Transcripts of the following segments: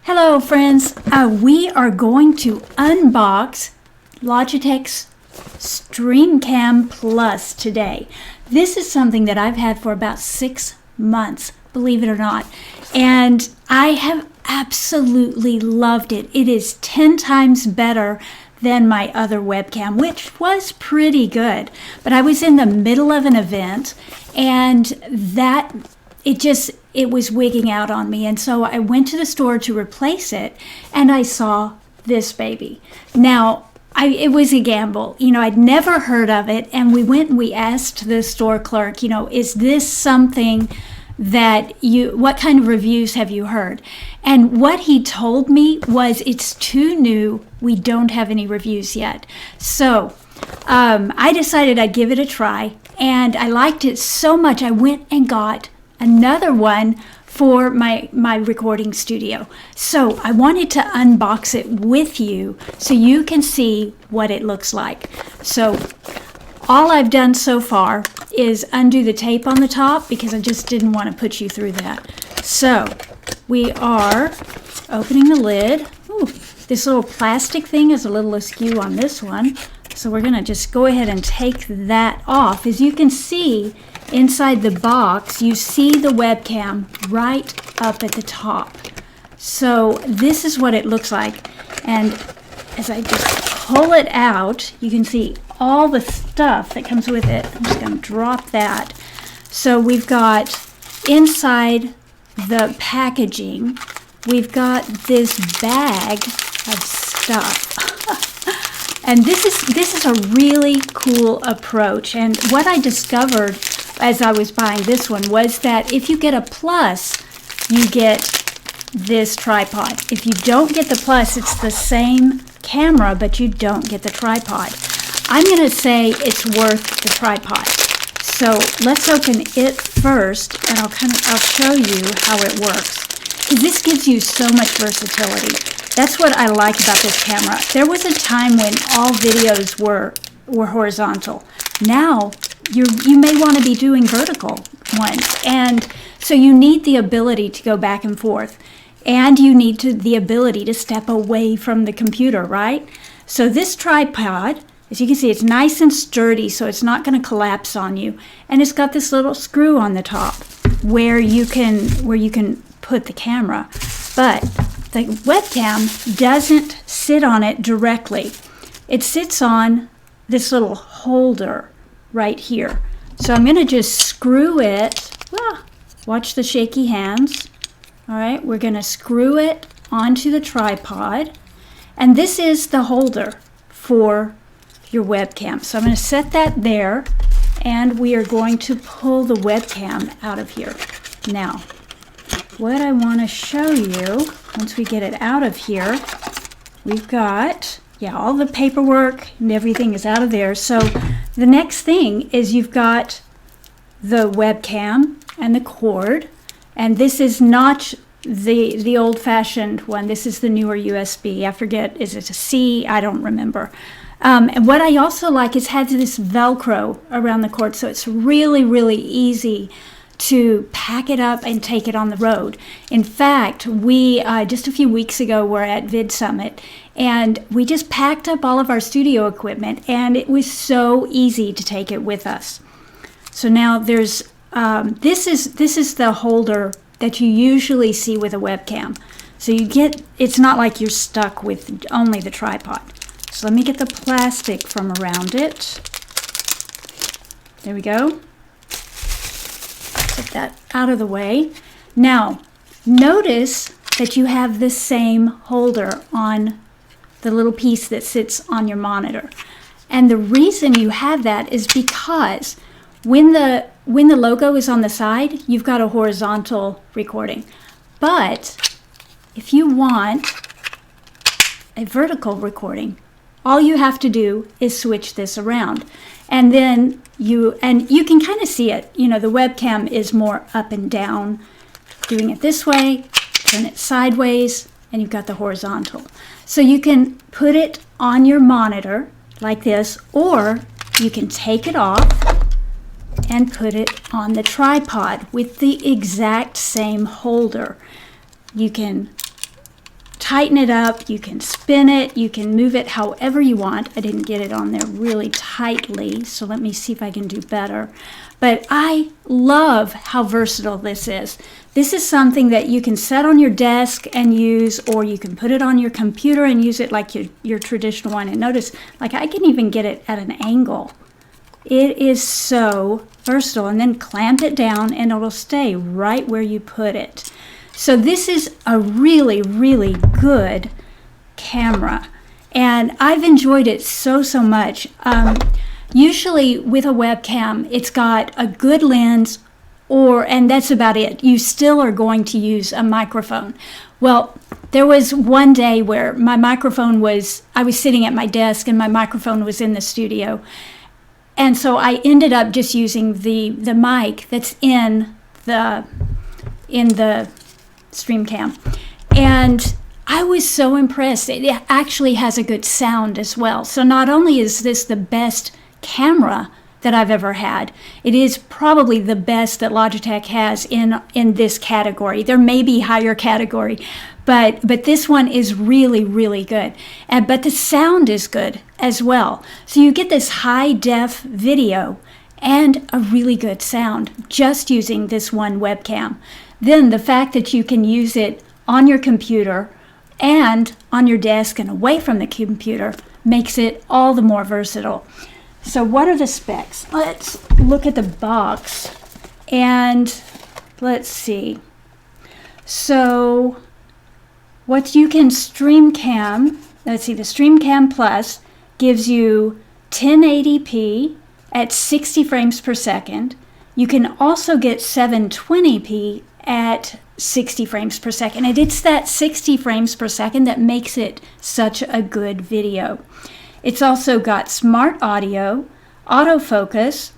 Hello friends, we are going to unbox Logitech's StreamCam Plus today. This is something that I've had for about 6 months, believe it or not, and I have absolutely loved it. It is 10 times better than my other webcam, which was pretty good, but I was in the middle of an event and it was wigging out on me, and so I went to the store to replace it, and I saw this baby. Now, it was a gamble. I'd never heard of it, and we asked the store clerk, is this something that what kind of reviews have you heard? And what he told me was it's too new. We don't have any reviews yet. So I decided I'd give it a try, and I liked it so much I went and got another one for my recording studio. So I wanted to unbox it with you so you can see what it looks like. So all I've done so far is undo the tape on the top because I just didn't want to put you through that. So we are opening the lid. Ooh, this little plastic thing is a little askew on this one. So we're going to just go ahead and take that off. As you can see, inside the box, you see the webcam right up at the top. So this is what it looks like. And as I just pull it out, you can see all the stuff that comes with it. I'm just going to drop that. So we've got inside the packaging, we've got this bag of stuff. And this is a really cool approach. And what I discovered as I was buying this one was that if you get a plus, you get this tripod. If you don't get the plus, it's the same camera, but you don't get the tripod. I'm going to say it's worth the tripod. So let's open it first, and I'll show you how it works. Because this gives you so much versatility. That's what I like about this camera. There was a time when all videos were horizontal. Now you may want to be doing vertical ones, and so you need the ability to go back and forth, and you need the ability to step away from the computer, right? So this tripod, as you can see, it's nice and sturdy, so it's not going to collapse on you, and it's got this little screw on the top where you can put the camera, but the webcam doesn't sit on it directly. It sits on this little holder right here. So I'm going to just screw it. Watch the shaky hands. All right, we're going to screw it onto the tripod. And this is the holder for your webcam. So I'm going to set that there, and we are going to pull the webcam out of here. Now, what I want to show you, once we get it out of here, we've got, all the paperwork and everything is out of there. So the next thing is you've got the webcam and the cord, and this is not the old-fashioned one. This is the newer USB. I forget, is it a C? I don't remember. And what I also like is it has this Velcro around the cord, so it's really, really easy to pack it up and take it on the road. In fact, we just a few weeks ago were at Vid Summit, and we just packed up all of our studio equipment, and it was so easy to take it with us. So now there's this is the holder that you usually see with a webcam. So it's not like you're stuck with only the tripod. So let me get the plastic from around it. There we go. Get that out of the way. Now, notice that you have the same holder on the little piece that sits on your monitor. And the reason you have that is because when the logo is on the side, you've got a horizontal recording. But if you want a vertical recording, all you have to do is switch this around. And then you can kind of see it. The webcam is more up and down. Doing it this way, turn it sideways, and you've got the horizontal. So you can put it on your monitor like this, or you can take it off and put it on the tripod with the exact same holder. You can tighten it up, you can spin it, you can move it however you want. I didn't get it on there really tightly, so let me see if I can do better. But I love how versatile this is. This is something that you can set on your desk and use, or you can put it on your computer and use it like your traditional one. And notice, like, I can even get it at an angle. It is so versatile. And then clamp it down and it'll stay right where you put it. So this is a really, really good camera. And I've enjoyed it so much. Usually with a webcam, it's got a good lens, and that's about it. You still are going to use a microphone. Well, there was one day where my microphone I was sitting at my desk and my microphone was in the studio. And so I ended up just using the mic that's in the stream cam. And I was so impressed. It actually has a good sound as well. So not only is this the best camera that I've ever had, it is probably the best that Logitech has in this category. There may be higher category, but this one is really, really good. But the sound is good as well. So you get this high def video and a really good sound just using this one webcam. Then the fact that you can use it on your computer and on your desk and away from the computer makes it all the more versatile. So what are the specs? Let's look at the box and let's see. So what you can stream cam, let's see, the Stream Cam Plus gives you 1080p at 60 frames per second. You can also get 720p at 60 frames per second. And it's that 60 frames per second that makes it such a good video. It's also got smart audio, autofocus,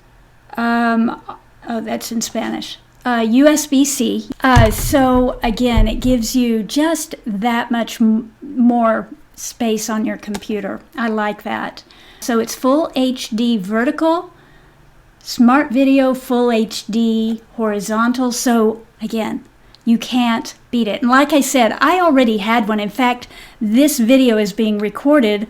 oh, that's in Spanish, USB-C. So again, it gives you just that much more space on your computer. I like that. So it's full HD vertical, smart video, full HD horizontal. So again, you can't beat it. And like I said, I already had one. In fact, this video is being recorded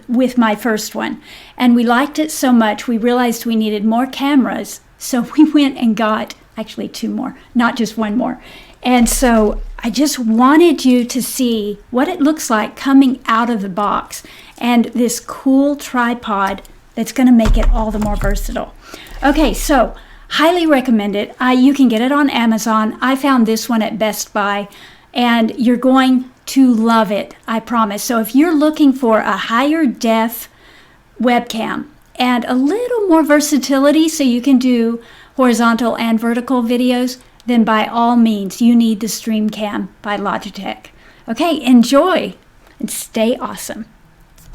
with my first one, and we liked it so much we realized we needed more cameras, so we went and got actually 2 more, not just 1 more. And so I just wanted you to see what it looks like coming out of the box, and this cool tripod that's going to make it all the more versatile. Okay, so highly recommend it. You can get it on Amazon. I found this one at Best Buy, and you're going to love it, I promise. So if you're looking for a higher def webcam and a little more versatility so you can do horizontal and vertical videos, then by all means you need the Stream Cam by Logitech. Okay, enjoy and stay awesome.